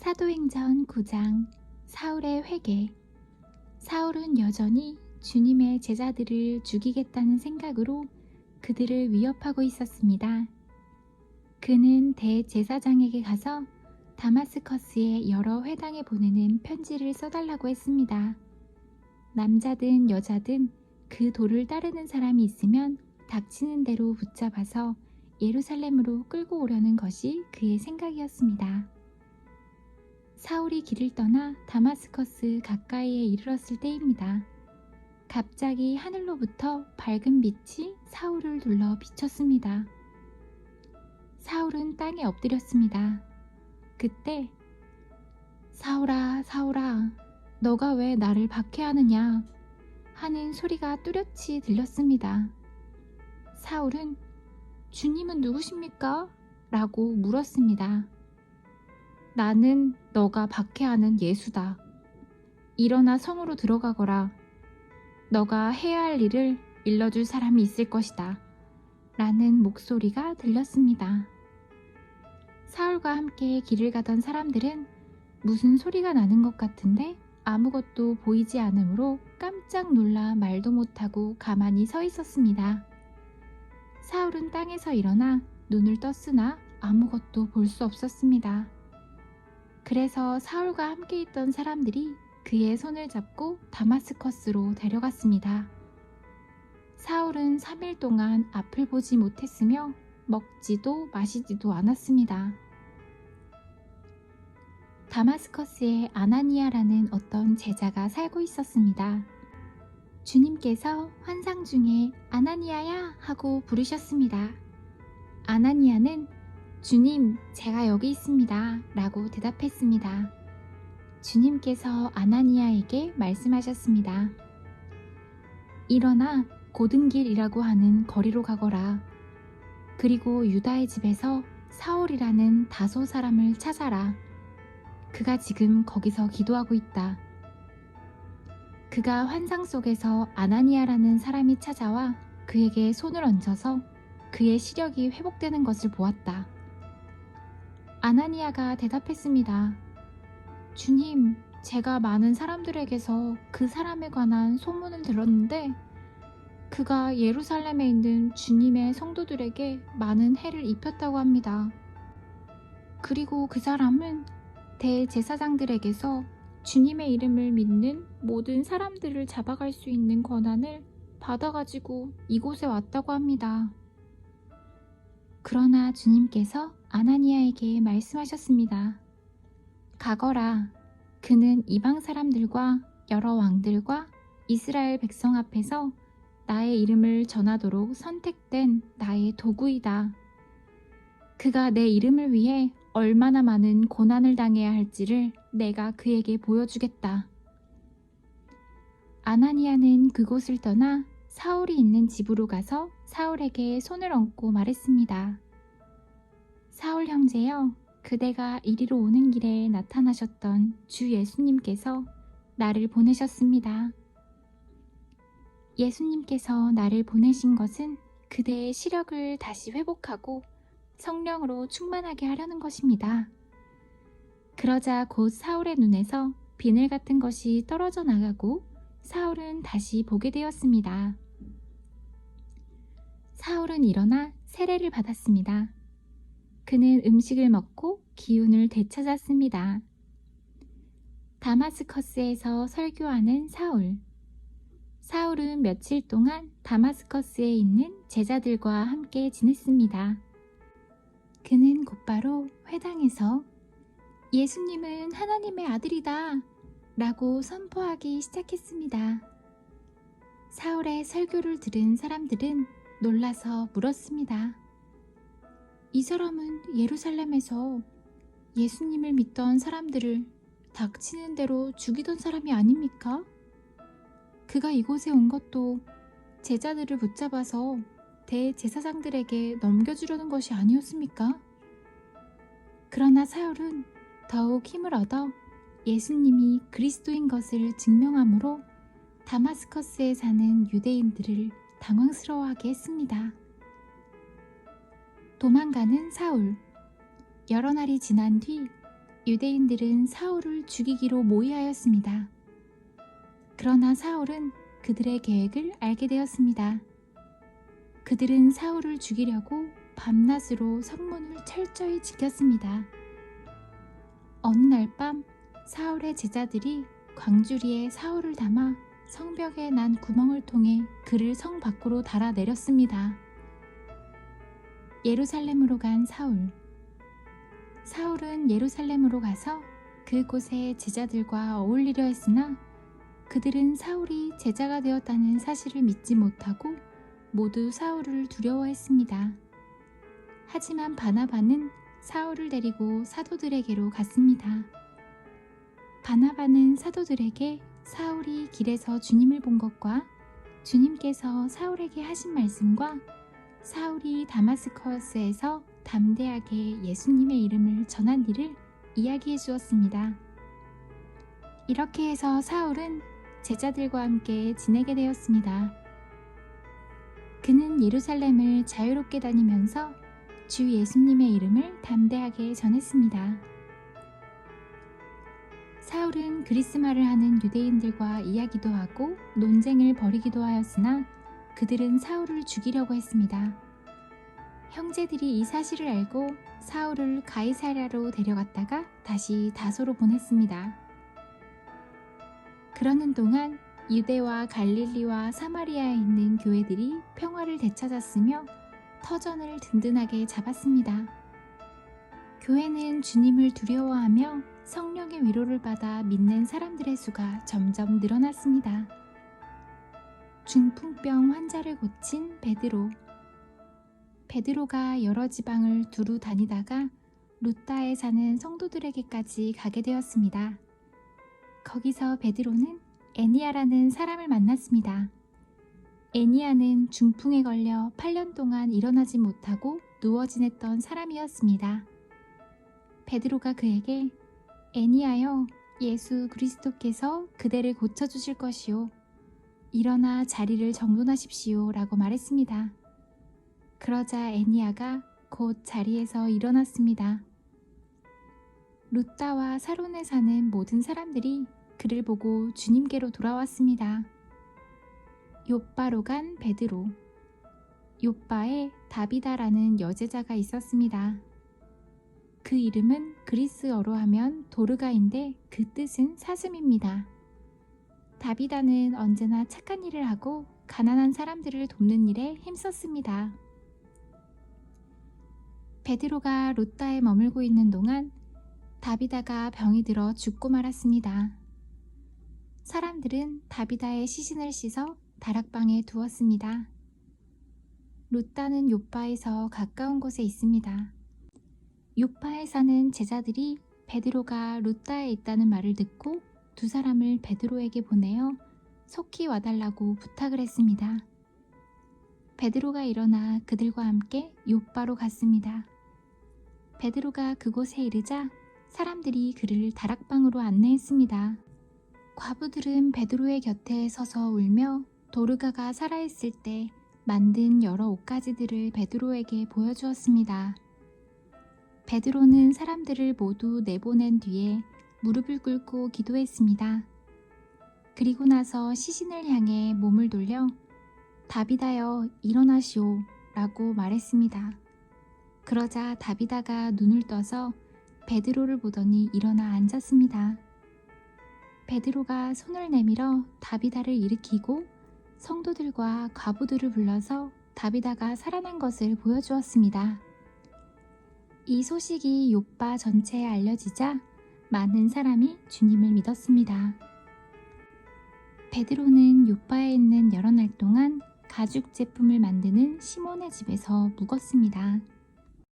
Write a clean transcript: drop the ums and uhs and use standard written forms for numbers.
사도행전 9장 사울의 회개. 사울은 여전히 주님의 제자들을 죽이겠다는 생각으로 그들을 위협하고 있었습니다. 그는 대제사장에게 가서 다마스커스의 여러 회당에 보내는 편지를 써달라고 했습니다. 남자든 여자든 그 도를 따르는 사람이 있으면 닥치는 대로 붙잡아서 예루살렘으로 끌고 오려는 것이 그의 생각이었습니다. 사울이 길을 떠나 다마스커스 가까이에 이르렀을 때입니다. 갑자기 하늘로부터 밝은 빛이 사울을 둘러 비쳤습니다. 사울은 땅에 엎드렸습니다. 그때 사울아, 사울아, 너가 왜 나를 박해하느냐 하는 소리가 뚜렷이 들렸습니다. 사울은 주님은 누구십니까? 라고 물었습니다. 나는 너가 박해하는 예수다. 일어나 성으로 들어가거라. 너가 해야 할 일을 일러줄 사람이 있을 것이다. 라는 목소리가 들렸습니다. 사울과 함께 길을 가던 사람들은 무슨 소리가 나는 것 같은데 아무것도 보이지 않으므로 깜짝 놀라 말도 못하고 가만히 서 있었습니다. 사울은 땅에서 일어나 눈을 떴으나 아무것도 볼 수 없었습니다. 그래서 사울과 함께 있던 사람들이 그의 손을 잡고 다마스커스로 데려갔습니다. 사울은 3일 동안 앞을 보지 못했으며 먹지도 마시지도 않았습니다. 다마스커스에 아나니아라는 어떤 제자가 살고 있었습니다. 주님께서 환상 중에 아나니아야 하고 부르셨습니다. 아나니아는 주님, 제가 여기 있습니다 라고 대답했습니다. 주님께서 아나니아에게 말씀하셨습니다. 일어나 고든길이라고 하는 거리로 가거라. 그리고 유다의 집에서 사울이라는 다소 사람을 찾아라. 그가 지금 거기서 기도하고 있다. 그가 환상 속에서 아나니아라는 사람이 찾아와 그에게 손을 얹어서 그의 시력이 회복되는 것을 보았다. 아나니아가 대답했습니다. 주님, 제가 많은 사람들에게서 그 사람에 관한 소문을 들었는데 그가 예루살렘에 있는 주님의 성도들에게 많은 해를 입혔다고 합니다. 그리고 그 사람은 대제사장들에게서 주님의 이름을 믿는 모든 사람들을 잡아갈 수 있는 권한을 받아가지고 이곳에 왔다고 합니다. 그러나 주님께서 아나니아에게 말씀하셨습니다. 가거라. 그는 이방 사람들과 여러 왕들과 이스라엘 백성 앞에서 나의 이름을 전하도록 선택된 나의 도구이다. 그가 내 이름을 위해 얼마나 많은 고난을 당해야 할지를 내가 그에게 보여주겠다. 아나니아는 그곳을 떠나 사울이 있는 집으로 가서 사울에게 손을 얹고 말했습니다. 사울 형제여, 그대가 이리로 오는 길에 나타나셨던 주 예수님께서 나를 보내셨습니다. 예수님께서 나를 보내신 것은 그대의 시력을 다시 회복하고 성령으로 충만하게 하려는 것입니다. 그러자 곧 사울의 눈에서 비늘 같은 것이 떨어져 나가고 사울은 다시 보게 되었습니다. 사울은 일어나 세례를 받았습니다. 그는 음식을 먹고 기운을 되찾았습니다. 다마스커스에서 설교하는 사울. 사울은 며칠 동안 다마스커스에 있는 제자들과 함께 지냈습니다. 그는 곧바로 회당에서 예수님은 하나님의 아들이다 라고 선포하기 시작했습니다. 사울의 설교를 들은 사람들은 놀라서 물었습니다. 이 사람은 예루살렘에서 예수님을 믿던 사람들을 닥치는 대로 죽이던 사람이 아닙니까? 그가 이곳에 온 것도 제자들을 붙잡아서 대제사장들에게 넘겨주려는 것이 아니었습니까? 그러나 사울은 더욱 힘을 얻어 예수님이 그리스도인 것을 증명함으로 다마스커스에 사는 유대인들을 당황스러워하게 했습니다. 도망가는 사울. 여러 날이 지난 뒤 유대인들은 사울을 죽이기로 모의하였습니다. 그러나 사울은 그들의 계획을 알게 되었습니다. 그들은 사울을 죽이려고 밤낮으로 성문을 철저히 지켰습니다. 어느 날 밤 사울의 제자들이 광주리에 사울을 담아 성벽에 난 구멍을 통해 그를 성 밖으로 달아내렸습니다. 예루살렘으로 간 사울. 사울은 예루살렘으로 가서 그곳의 제자들과 어울리려 했으나 그들은 사울이 제자가 되었다는 사실을 믿지 못하고 모두 사울을 두려워했습니다. 하지만 바나바는 사울을 데리고 사도들에게로 갔습니다. 바나바는 사도들에게 사울이 길에서 주님을 본 것과 주님께서 사울에게 하신 말씀과 사울이 다마스커스에서 담대하게 예수님의 이름을 전한 일을 이야기해 주었습니다. 이렇게 해서 사울은 제자들과 함께 지내게 되었습니다. 그는 예루살렘을 자유롭게 다니면서 주 예수님의 이름을 담대하게 전했습니다. 사울은 그리스말을 하는 유대인들과 이야기도 하고 논쟁을 벌이기도 하였으나 그들은 사울을 죽이려고 했습니다. 형제들이 이 사실을 알고 사울을 가이사랴로 데려갔다가 다시 다소로 보냈습니다. 그러는 동안 유대와 갈릴리와 사마리아에 있는 교회들이 평화를 되찾았으며 터전을 든든하게 잡았습니다. 교회는 주님을 두려워하며 성령의 위로를 받아 믿는 사람들의 수가 점점 늘어났습니다. 중풍병 환자를 고친 베드로. 베드로가 여러 지방을 두루 다니다가 루다에 사는 성도들에게까지 가게 되었습니다. 거기서 베드로는 애니야라는 사람을 만났습니다. 애니야는 중풍에 걸려 8년 동안 일어나지 못하고 누워 지냈던 사람이었습니다. 베드로가 그에게 애니야여, 예수 그리스도께서 그대를 고쳐주실 것이요. 일어나 자리를 정돈하십시오 라고 말했습니다. 그러자 애니야가 곧 자리에서 일어났습니다. 루다와 사론에 사는 모든 사람들이 그를 보고 주님께로 돌아왔습니다. 욥바로 간 베드로. 욥바에 다비다라는 여제자가 있었습니다. 그 이름은 그리스어로 하면 도르가인데 그 뜻은 사슴입니다. 다비다는 언제나 착한 일을 하고 가난한 사람들을 돕는 일에 힘썼습니다. 베드로가 루다에 머물고 있는 동안 다비다가 병이 들어 죽고 말았습니다. 사람들은 다비다의 시신을 씻어 다락방에 두었습니다. 루다는 욥바에서 가까운 곳에 있습니다. 욥바에 사는 제자들이 베드로가 루다에 있다는 말을 듣고 두 사람을 베드로에게 보내어 속히 와달라고 부탁을 했습니다. 베드로가 일어나 그들과 함께 욥바로 갔습니다. 베드로가 그곳에 이르자 사람들이 그를 다락방으로 안내했습니다. 과부들은 베드로의 곁에 서서 울며 도르가가 살아있을 때 만든 여러 옷가지들을 베드로에게 보여주었습니다. 베드로는 사람들을 모두 내보낸 뒤에 무릎을 꿇고 기도했습니다. 그리고 나서 시신을 향해 몸을 돌려 다비다여 일어나시오 라고 말했습니다. 그러자 다비다가 눈을 떠서 베드로를 보더니 일어나 앉았습니다. 베드로가 손을 내밀어 다비다를 일으키고 성도들과 과부들을 불러서 다비다가 살아난 것을 보여주었습니다. 이 소식이 욥바 전체에 알려지자 많은 사람이 주님을 믿었습니다. 베드로는 욥바에 있는 여러 날 동안 가죽 제품을 만드는 시몬의 집에서 묵었습니다.